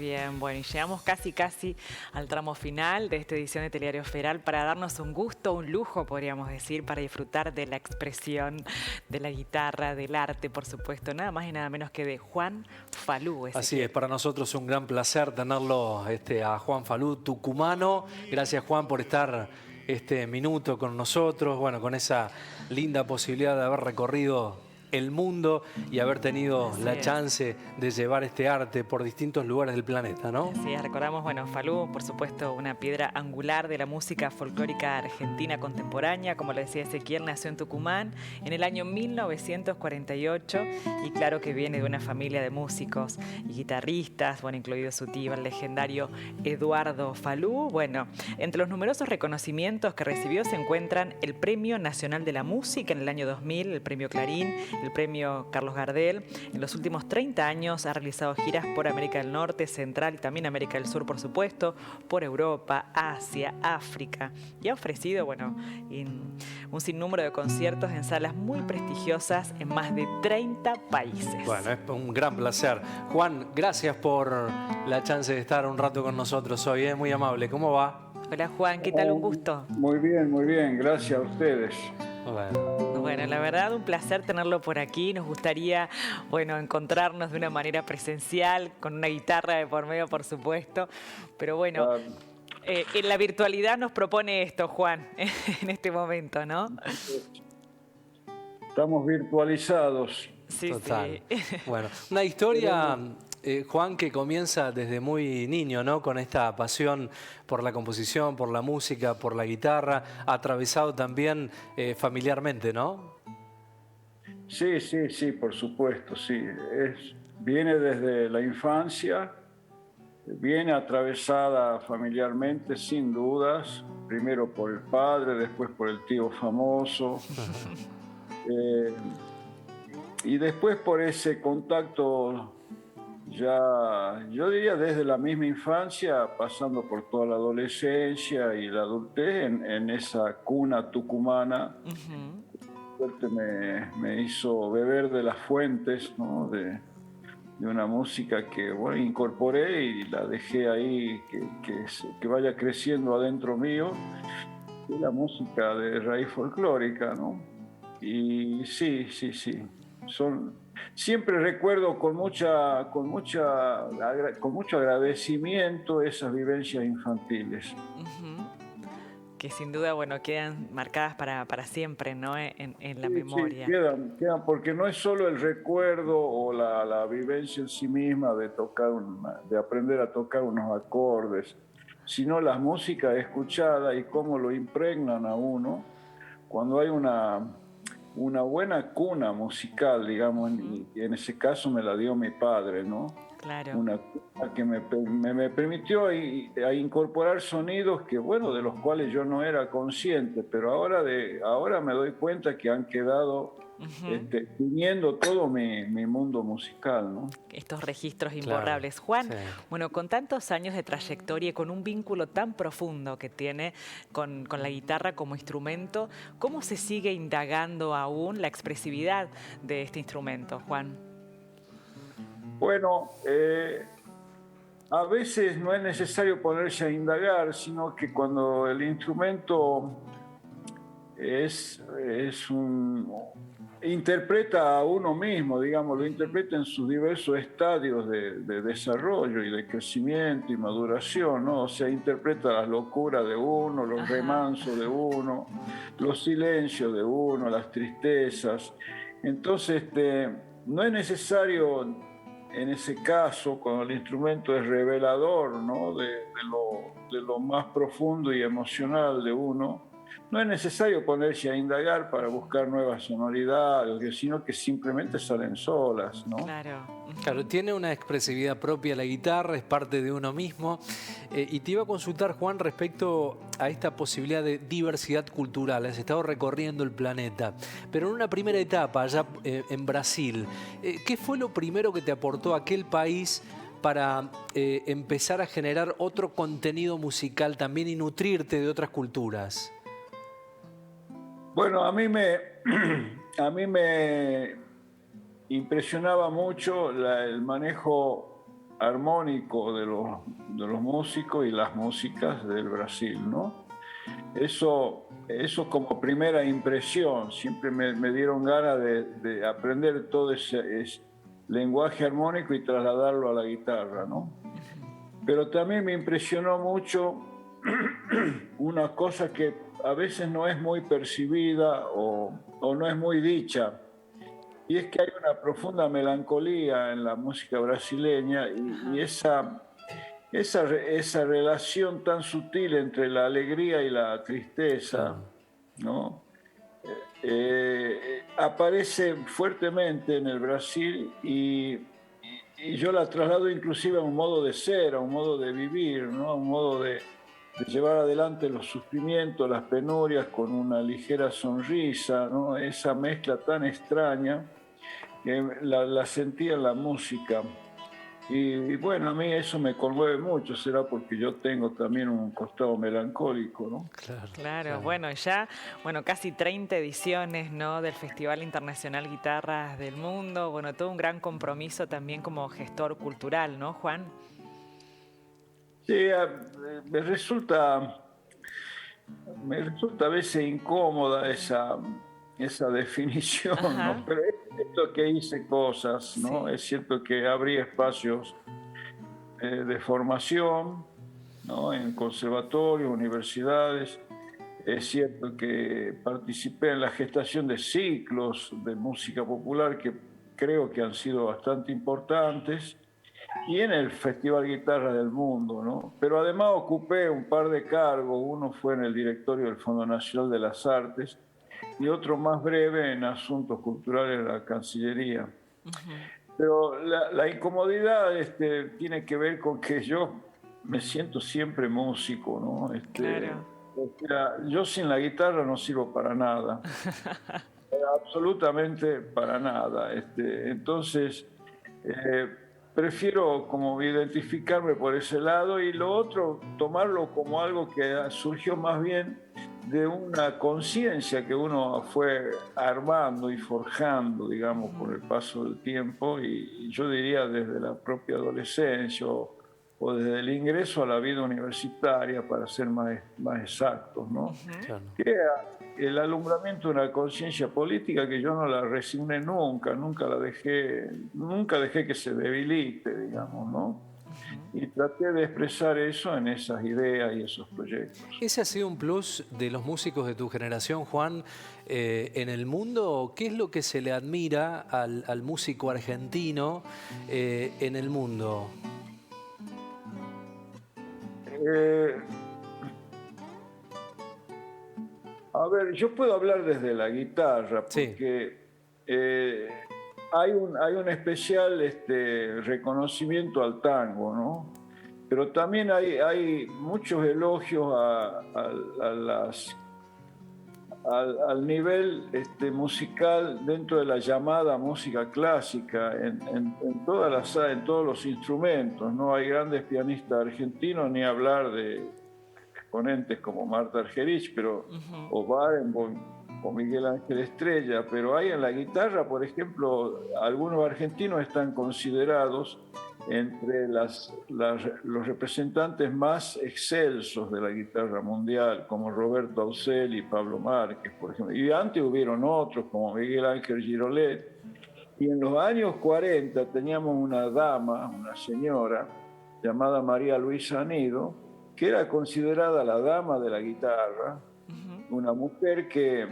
bien, bueno, y llegamos casi al tramo final de esta edición de Telediario Federal para darnos un gusto, un lujo, podríamos decir, para disfrutar de la expresión, de la guitarra, del arte, por supuesto, nada más y nada menos que de Juan Falú. Así es, para nosotros un gran placer tenerlo a Juan Falú, tucumano. Gracias, Juan, por estar este minuto con nosotros, bueno, con esa linda posibilidad de haber recorrido el mundo y haber tenido la chance de llevar este arte por distintos lugares del planeta, ¿no? Sí, recordamos, bueno, Falú, por supuesto, una piedra angular de la música folclórica argentina contemporánea. Como le decía Ezequiel, nació en Tucumán en el año 1948 y claro que viene de una familia de músicos y guitarristas, bueno, incluido su tío, el legendario Eduardo Falú. Bueno, entre los numerosos reconocimientos que recibió se encuentran el Premio Nacional de la Música en el año 2000, el Premio Clarín, el Premio Carlos Gardel. En los últimos 30 años ha realizado giras por América del Norte, Central y también América del Sur, por supuesto, por Europa, Asia, África. Y ha ofrecido, bueno, un sinnúmero de conciertos en salas muy prestigiosas en más de 30 países. Bueno, es un gran placer. Juan, gracias por la chance de estar un rato con nosotros hoy, ¿eh? Muy amable. ¿Cómo va? Hola, Juan, ¿qué tal? Un gusto. Muy bien. Gracias a ustedes. Bueno, la verdad, un placer tenerlo por aquí. Nos gustaría, bueno, encontrarnos de una manera presencial, con una guitarra de por medio, por supuesto. Pero bueno, en la virtualidad nos propone esto, Juan, en este momento, ¿no? Estamos virtualizados. Sí, total. Sí. Bueno, una historia, Juan, que comienza desde muy niño, ¿no? Con esta pasión por la composición, por la música, por la guitarra, atravesado también familiarmente, ¿no? Sí, por supuesto, sí. Viene desde la infancia, viene atravesada familiarmente, sin dudas, primero por el padre, después por el tío famoso, y después por ese contacto ya, yo diría desde la misma infancia, pasando por toda la adolescencia y la adultez, en esa cuna tucumana. Suerte me hizo beber de las fuentes, ¿no? de una música que, bueno, incorporé y la dejé ahí, que vaya creciendo adentro mío, y la música de raíz folclórica, ¿no? Y sí, siempre recuerdo con mucho agradecimiento esas vivencias infantiles. Que sin duda, bueno, quedan marcadas para siempre, ¿no? En la memoria. Sí, quedan, porque no es solo el recuerdo o la vivencia en sí misma de aprender a tocar unos acordes, sino la música escuchada y cómo lo impregnan a uno cuando hay una buena cuna musical, digamos, y en ese caso me la dio mi padre, ¿no? Claro. Una cuna que me permitió a incorporar sonidos que, bueno, de los cuales yo no era consciente, pero ahora me doy cuenta que han quedado uniendo todo mi mundo musical, ¿no? Estos registros imborrables. Claro. Juan, bueno, con tantos años de trayectoria y con un vínculo tan profundo que tiene con la guitarra como instrumento, ¿cómo se sigue indagando aún la expresividad de este instrumento, Juan? Bueno, a veces no es necesario ponerse a indagar, sino que cuando el instrumento interpreta a uno mismo, digamos, lo interpreta en sus diversos estadios de desarrollo y de crecimiento y maduración, ¿no? O sea, interpreta las locuras de uno, los remansos de uno, los silencios de uno, las tristezas. Entonces, no es necesario, en ese caso, cuando el instrumento es revelador, ¿no? de lo más profundo y emocional de uno, no es necesario ponerse a indagar para buscar nuevas sonoridades, sino que simplemente salen solas, ¿no? Claro, tiene una expresividad propia la guitarra, es parte de uno mismo. Y te iba a consultar, Juan, respecto a esta posibilidad de diversidad cultural. Has estado recorriendo el planeta, pero en una primera etapa, allá en Brasil, ¿qué fue lo primero que te aportó aquel país para empezar a generar otro contenido musical también y nutrirte de otras culturas? Bueno, a mí me impresionaba mucho el manejo armónico de los músicos y las músicas del Brasil, ¿no? Eso como primera impresión, siempre me dieron ganas de aprender todo ese lenguaje armónico y trasladarlo a la guitarra, ¿no? Pero también me impresionó mucho una cosa que a veces no es muy percibida o no es muy dicha, y es que hay una profunda melancolía en la música brasileña y esa relación tan sutil entre la alegría y la tristeza, ¿no? Aparece fuertemente en el Brasil y yo la traslado inclusive a un modo de ser, a un modo de vivir, ¿no? A un modo de llevar adelante los sufrimientos, las penurias con una ligera sonrisa, ¿no? Esa mezcla tan extraña que la sentí en la música. Y bueno, a mí eso me conmueve mucho, será porque yo tengo también un costado melancólico, ¿no? Claro. Bueno, ya, casi 30 ediciones, ¿no?, del Festival Internacional Guitarras del Mundo, bueno, todo un gran compromiso también como gestor cultural, ¿no, Juan? Sí, me resulta a veces incómoda esa definición, ¿no? Pero es cierto que hice cosas, ¿no? Sí. Es cierto que abrí espacios de formación, ¿no? En conservatorios, universidades. Es cierto que participé en la gestación de ciclos de música popular que creo que han sido bastante importantes, y en el Festival Guitarra del Mundo, ¿no? Pero además ocupé un par de cargos. Uno fue en el directorio del Fondo Nacional de las Artes y otro más breve en asuntos culturales de la Cancillería. Pero la incomodidad tiene que ver con que yo me siento siempre músico, ¿no? Claro. O sea, yo sin la guitarra no sirvo para nada. Absolutamente para nada. Entonces, prefiero como identificarme por ese lado, y lo otro, tomarlo como algo que surgió más bien de una conciencia que uno fue armando y forjando, digamos, por el paso del tiempo, y yo diría desde la propia adolescencia o desde el ingreso a la vida universitaria, para ser más exactos, ¿no? Claro. Que era el alumbramiento de una conciencia política que yo no la resigné nunca dejé que se debilite, digamos, ¿no? Y traté de expresar eso en esas ideas y esos proyectos. ¿Ese ha sido un plus de los músicos de tu generación, Juan, en el mundo? ¿Qué es lo que se le admira al músico argentino en el mundo? A ver, yo puedo hablar desde la guitarra, porque hay un especial reconocimiento al tango, ¿no? Pero también hay muchos elogios al nivel musical dentro de la llamada música clásica, en todos los instrumentos, ¿no? Hay grandes pianistas argentinos, ni hablar de exponentes como Marta Argerich, o Barenboim, o Miguel Ángel Estrella, pero hay en la guitarra, por ejemplo, algunos argentinos están considerados entre los representantes más excelsos de la guitarra mundial, como Roberto Ausel y Pablo Márquez, por ejemplo. Y antes hubieron otros, como Miguel Ángel Girolet. Y en los años 40 teníamos una dama, una señora, llamada María Luisa Anido, que era considerada la dama de la guitarra, una mujer que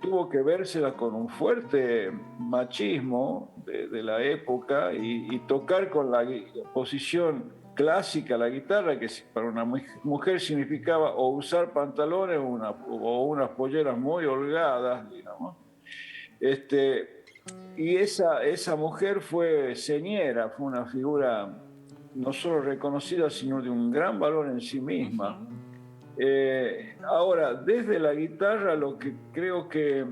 tuvo que vérsela con un fuerte machismo de la época y tocar con la posición clásica la guitarra, que para una mujer significaba o usar pantalones o unas polleras muy holgadas, digamos. Y esa mujer fue señera, fue una figura no solo reconocida, sino de un gran valor en sí misma. Ahora, desde la guitarra, lo que creo que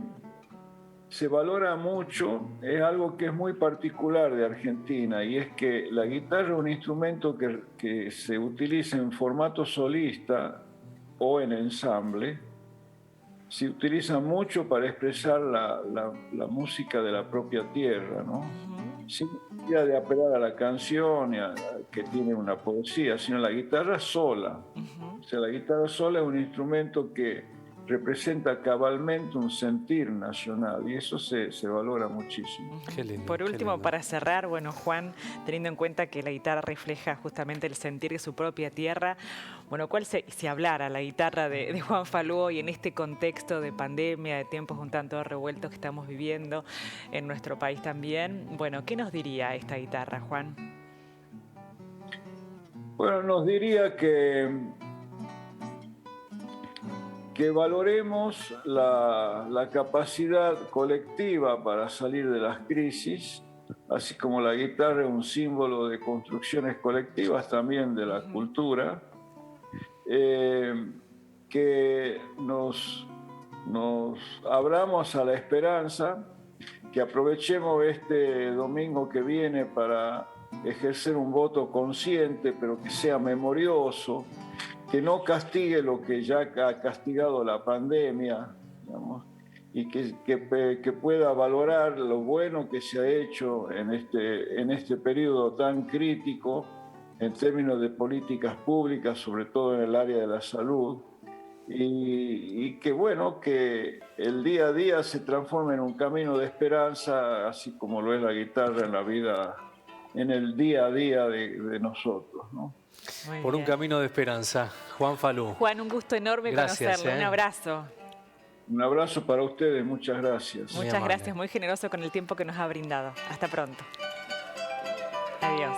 se valora mucho es algo que es muy particular de Argentina, y es que la guitarra es un instrumento que se utiliza en formato solista o en ensamble. Se utiliza mucho para expresar la música de la propia tierra, ¿no? sin necesidad de apelar a la canción que tiene una poesía, sino la guitarra sola. O sea, la guitarra sola es un instrumento que representa cabalmente un sentir nacional y eso se valora muchísimo. Qué lindo, Por último, qué lindo. para cerrar, bueno, Juan, teniendo en cuenta que la guitarra refleja justamente el sentir de su propia tierra, bueno, ¿cuál si hablara la guitarra de Juan Falú hoy en este contexto de pandemia, de tiempos un tanto revueltos que estamos viviendo en nuestro país también? Bueno, ¿qué nos diría esta guitarra, Juan? Bueno, nos diría que valoremos la capacidad colectiva para salir de las crisis, así como la guitarra es un símbolo de construcciones colectivas también de la cultura, que nos abramos a la esperanza, que aprovechemos este domingo que viene para ejercer un voto consciente, pero que sea memorioso, que no castigue lo que ya ha castigado la pandemia, digamos, y que pueda valorar lo bueno que se ha hecho en este periodo tan crítico en términos de políticas públicas, sobre todo en el área de la salud, y que bueno, que el día a día se transforme en un camino de esperanza, así como lo es la guitarra en la vida, en el día a día de nosotros, ¿no? Por un camino de esperanza. Juan Falú. Juan, un gusto enorme conocerlo. Un abrazo. Un abrazo para ustedes, muchas gracias. Muchas gracias, muy generoso con el tiempo que nos ha brindado. Hasta pronto. Adiós.